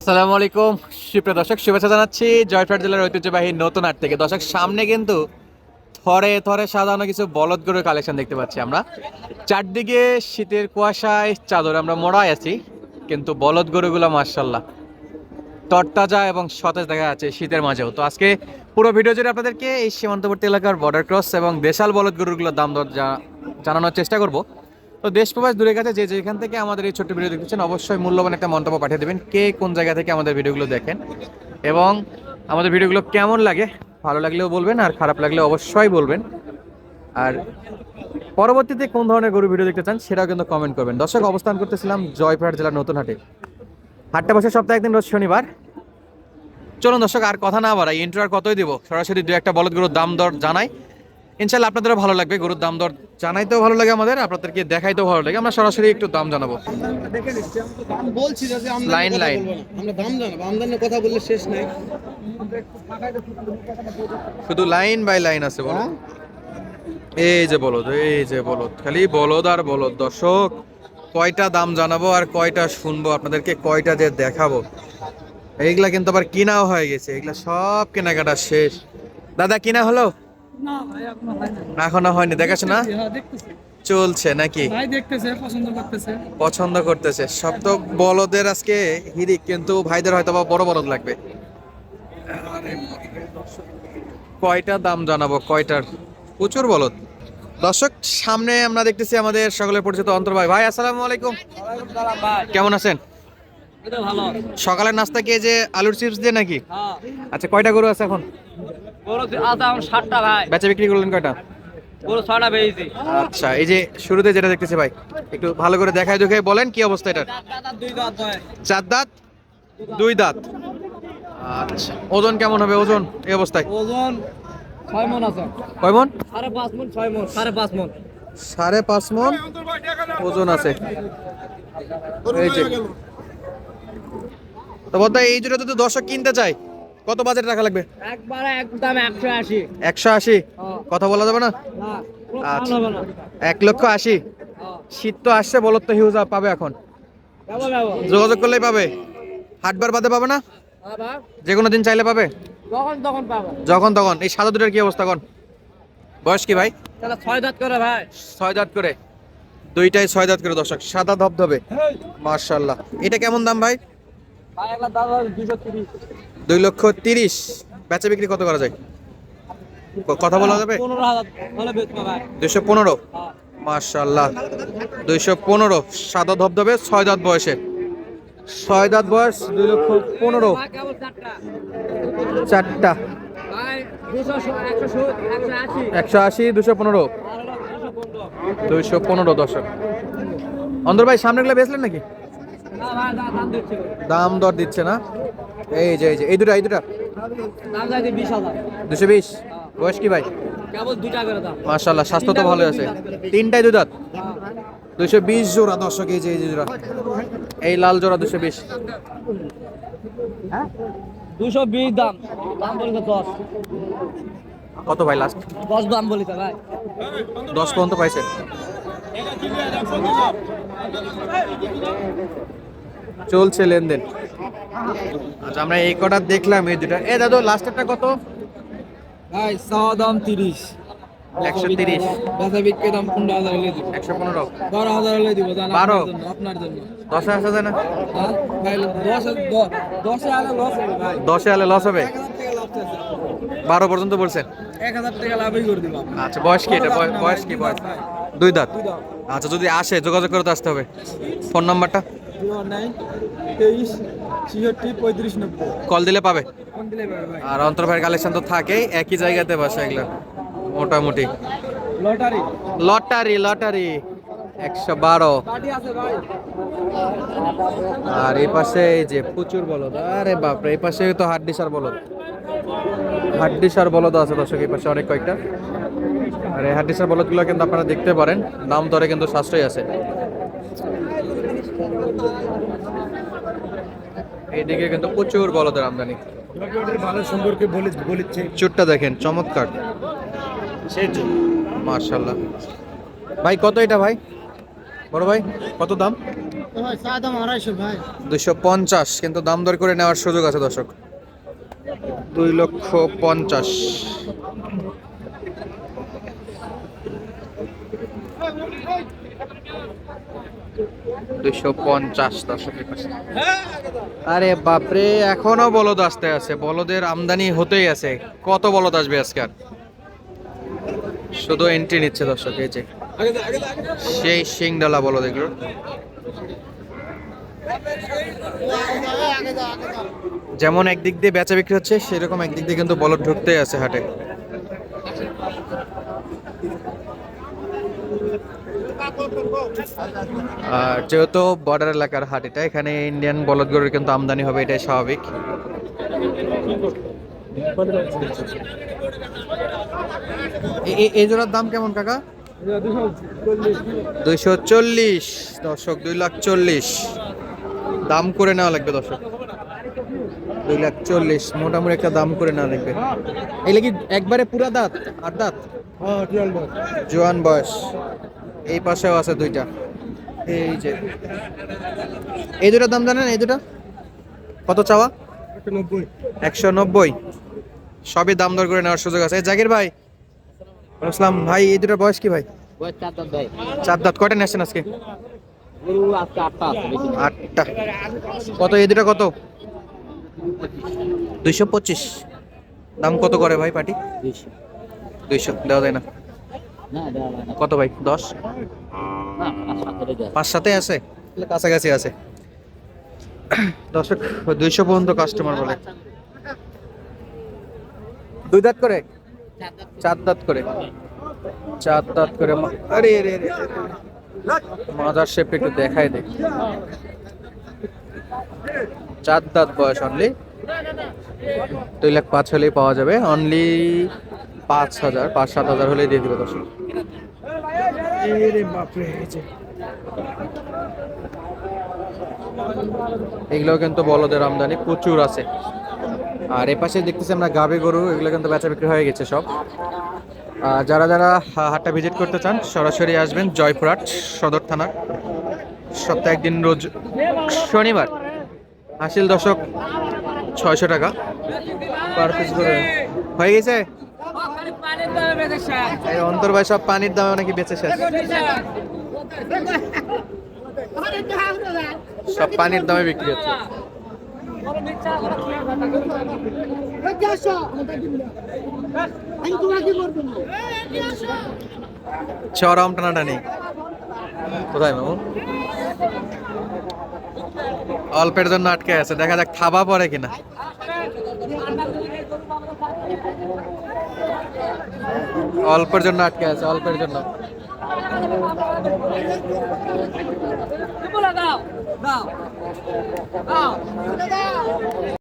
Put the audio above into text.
আসসালামু আলাইকুম সুপ্রিয় দর্শক, শুভেচ্ছা জানাচ্ছি জয়পুরহাট জেলার ঐতিহ্যবাহী নতুন হাট থেকে। দর্শক, সামনে কিন্তু থরে থরে সাজানো কিছু বলদ গরুর কালেকশন দেখতে পাচ্ছি আমরা। চারদিকে শীতের কুয়াশায় চাদর আমরা মোড়ায় আছি, কিন্তু বলদ গরুগুলো মাশাআল্লাহ তরতাজা এবং সতেজ দেখা যাচ্ছে শীতের মাঝেও। তো আজকে পুরো ভিডিও জুড়ে আপনাদেরকে এই সীমান্তবর্তী এলাকার বর্ডার ক্রস এবং দেশাল বলদ গরুগুলোর দাম দর জানানোর চেষ্টা করব। তো দেশ প্রবাস দূরে কাছে যে যেখান থেকে আমাদের এই ছোট্ট ভিডিও দেখতেছেন, অবশ্যই মূল্যবান একটা মন্তব্য পাঠিয়ে দেবেন কে কোন জায়গা থেকে আমাদের ভিডিওগুলো দেখেন এবং আমাদের ভিডিওগুলো কেমন লাগে। ভালো লাগলেও বলবেন, আর খারাপ লাগলে অবশ্যই বলবেন। আর পরবর্তীতে কোন ধরনের গরু ভিডিও দেখতে চান সেটাও কিন্তু কমেন্ট করবেন। দর্শক, অবস্থান করতেছিলাম জয়পুরহাট জেলার নতুন হাটে। হাটটা বসে সপ্তাহে একদিন, রোজ শনিবার। চলুন দর্শক, আর কথা না বাড়াই, ইন্ট্রো আর কতই দিব, সরাসরি দু একটা বলদ গরুর দাম দর জানাই। ইনশাল্লাহ আপনাদেরও ভালো লাগবে। গরুর দাম দর জানাইতেও ভালো লাগে আমাদের, আপনাদেরকে দেখাইতেও ভালো লাগে। আমরা সরাসরি একটু দাম জানাবো। বলছি যে লাইন লাইন আমরা দাম জানাবো, আমদানির কথা বললে শেষ নাই। শুধু লাইন বাই লাইন আছে বলদ। এই যে বলদ, এই যে বলদ, খালি বলদ আর বলদ। দর্শক, কয়টা দাম জানাবো আর কয়টা শুনবো, আপনাদেরকে কয়টা যে দেখাবো। এইগুলা কিন্তু আবার কিনাও হয়ে গেছে, এগুলা সব কেনাকাটা শেষ। দাদা, কিনা হলো? না ভাই, এখনো হয়নি। এখনো হয়নি, দেখাশোনা হ্যাঁ, দেখতেছি। চলছে নাকি? ভাই দেখতেছে, পছন্দ করতেছে। পছন্দ করতেছে সব। তো বলদের আজকে হিরিক, কিন্তু ভাইদের হয়তো বা বড় বলদ লাগবে। কয়টা দাম জানাবো, কয়টার? প্রচুর বলদ। দর্শক, সামনে আমরা দেখতেছি আমাদের সকলের পরিচিত অন্তর ভাই। ভাই আসসালামু আলাইকুম, কেমন আছেন? এটা ভালো। সকালের নাস্তা কি এই যে আলুর চিপস দিয়ে নাকি? হ্যাঁ, আচ্ছা, কয়টা গরু আছে এখন? বড় আদা 60টা ভাই। বেচা বিক্রি করলেন কয়টা? বড় 6টা বেজেছি। আচ্ছা, এই যে শুরুতে যেটা দেখতেছি ভাই, একটু ভালো করে দেখায় দেখে বলেন কি অবস্থা এটা। দুই দাঁত ভাই। চার দাঁত, দুই দাঁত। আচ্ছা, ওজন কেমন হবে ওজন এই অবস্থায়? ওজন 6 মণ আছে। কয় মন? 5.5 মণ, 6 মণ, 5.5 মণ। 5.5 মন ওজন আছে। এই যে, তো বলতে এই জন্য যদি দর্শক কিনতে চাই, কত বাজেট রাখা লাগবে? একবারে একদম 180। 180? কথা বলা যাবে না? না, আচ্ছা, হবে না। 1,80,000। হ্যাঁ, শীত তো আসছে, বলদ তো হিউজ পাবে এখন, যাবো যাবো। যোগাযোগ করলেই পাবে। হাটবার বাদে পাবে না? হ্যাঁ ভাই, যে কোনো দিন চাইলে পাবে, তখন তখন পাবো। যখন তখন। এই সাদা দুটোর কি অবস্থা কোন? বয়স কি ভাই? তাহলে 6 দাঁত করে ভাই। 6 দাঁত করে, দুইটাই 6 দাঁত করে দর্শক, সাদা ধবধবে মাশাআল্লাহ। এটা কেমন দাম ভাই? ভাই একলা দাম 230। 2,30,000। বেচা বিক্রি কত করা যায়? কথা বলা যাবে? 15,000 হলে বেচবো ভাই। 215। হ্যাঁ। মাশাআল্লাহ, 215, সাদা ধবধবে, 6 দাঁত বয়সে। 6 দাঁত বয়স, 2,15,000। ভাই কেবল 4টা। চারটা, ভাই 200, 170, 180। 180, 215। আর হলো 215। 215 দর্শক। অন্দর ভাই, সামনে গুলো বেচলেন নাকি? না ভাই, দাম দিচ্ছি। দাম দর দিচ্ছে না। এই যে এই দুটা দাম চাইছি 20,000। 220। বয়স কি ভাই? কেবল 2টা করে দাম। মাশাআল্লাহ, স্বাস্থ্য তো ভালো আছে। তিনটাই দুই দাঁত। 220 জোড়া দর্শক, এই যে জোড়া, এই লাল জোড়া 220। 220 দাম। দাম বলিতে 10। কত ভাই লাস্ট? 10 দাম বলিতে ভাই। 10 পর্যন্ত পাইছে। চলছে লেনদেন। আচ্ছা, আমরা এই কটা দেখলাম, এই দুটা। এ দাদু, লাস্টেরটা কত? ভাই চাওয়া দাম 30। 130। বেচা বিক্রি দাম 15,000 হলে দিব। 115। 12,000 হলে দিব, জান 12? আপনার জন্য। 10 আসা যায় না? হ্যাঁ? ভাই 10 আলে লস হবে ভাই। 10 হলে লস হবে। 1,000 টাকা লাভ আছে। 12 পর্যন্ত বলছেন? 1,000 টাকা লাভই করে দিলাম। আচ্ছা, বয়স কি এটা? বয়স কি? বয়স দুই দাঁত। আচ্ছা, যদি আসে যোগাযোগ করে তো আসতে হবে। ফোন নাম্বারটা 09 23 66 35 90। কল দিলে পাবে। কোন দিলে ভাই? আর অন্তর ভাইয়ের কালেকশন তো থাকেই, একই জায়গাতে বাসা এগুলো মোটামুটি। লটারি। Lottery lottery 112। পার্টি আছে ভাই। আর এই পাশে এই যে প্রচুর বলদ, আরে বাপরে, এই পাশে তো হাড্ডিসার বলদ, হাড্ডিসার বলদ আছে দর্শক, এই পাশে অনেক কয়েকটা। আর এই হাড্ডিসার বলদগুলো কিন্তু আপনারা দেখতে পারেন, দাম দরে কিন্তু সাশ্রয়ী আছে। এইদিকে কিন্তু প্রচুর বলদের আমদানি। ভালো সম্পর্কে বলেছে। চুটটা দেখেন, চমৎকার মাশাআল্লাহ। ভাই কত এটা ভাই? বড় ভাই কত দাম? ভাই চা দাম 250 ভাই। 250, কিন্তু দাম দর করে নেওয়ার সুযোগ আছে দর্শক। 2,50,000। 250 দর্শক। আরে বাপরে, এখনো বলদ আসতে আছে, বলদের আমদানি হতেই আছে। কত বলদ আসবে আজকে আর? শুধু এন্ট্রি নিচ্ছে দর্শক, এই যে সেই সিংডালা বলদ এগুলো। যেমন একদিক দিয়ে বেচা বিক্রি হচ্ছে, সেরকম একদিক দিয়ে কিন্তু বলদ ঢুকতেই আছে হাটে। আর যেহেতু বর্ডার এলাকার হাট এটা, এখানে ইন্ডিয়ান বলদ গরুর কিন্তু আমদানি হবে, এটাই স্বাভাবিক। এই জোড়ার দাম কেমন কাকা? 240 দর্শক, 2,40,000 দাম করে নেওয়া লাগবে দর্শক। 2,40,000 মোটামুটি একটা দাম করে নেওয়া লাগবে। এগুলো কি একবারে পুরা দাঁত? 8 দাঁত? হ্যাঁ টিয়াল ভাই। জোয়ান বয়স। এই পাশেও আছে দুইটা, এই যে। এই দুটার দাম জানেন? এই দুটা কত চাওয়া? 90। 190। সবই দাম দর করে নেওয়ার সুযোগ আছে। জাকির ভাই, আসসালাম ভাই, এই দুটার বয়স কি ভাই? বয়স 4 দাঁত ভাই। 4 দাঁত। কয়টা নিয়েছেন আজকে? গরু আজকে 8টা আছে, বেশি না। 8টা। কত এই দুটা কত? 225। দাম কত করে ভাই পাটি? 200 200 দেওয়া যায় না? না দেওয়া যায় না। কত ভাই? 10? না 5 দেওয়া। 5-7 আছে, তাহলে কাছাকাছি আছে দর্শক। 200 পর্যন্ত কাস্টমার বলে। 2 দাঁত করে? 4 দাঁত করে। 4 দাঁত করে। আরে রে রে, মাজার শেপ একটু দেখাই দেখ। 4 দাঁত বয়স, অনলি 2,05,000 হলেই পাওয়া যাবে। অনলি 5,000, 5-7,000 হলেই দিয়ে দিবে দর্শক। এরে বাপরে, এই যে এগুলো কিন্তু বলদের আমদানি প্রচুর আছে। আর এ পাশে দেখতেছি আমরা গাভী গরু, এগুলো কিন্তু বেচা বিক্রি হয়ে গেছে সব। যারা যারা হাটটা ভিজিট করতে চান সরাসরি আসবেন জয়পুরহাট সদর থানার। সপ্তাহে একদিন, রোজ শনিবার। হাসিল দর্শক 600 টাকা পার পিস করে হয়ে গেছে। এই অন্তর ভাই সব পানির দামে নাকি বেঁচে শেষ, সব পানির দামে বিক্রি হচ্ছে। চরম টানাটানি। কোথায় মামু? অল্পের জন্য আটকে আছে, দেখা যাক থাবা পড়ে কিনা। অল্পের জন্য আটকে আছে, অল্পের জন্য। দাও দাও দাও।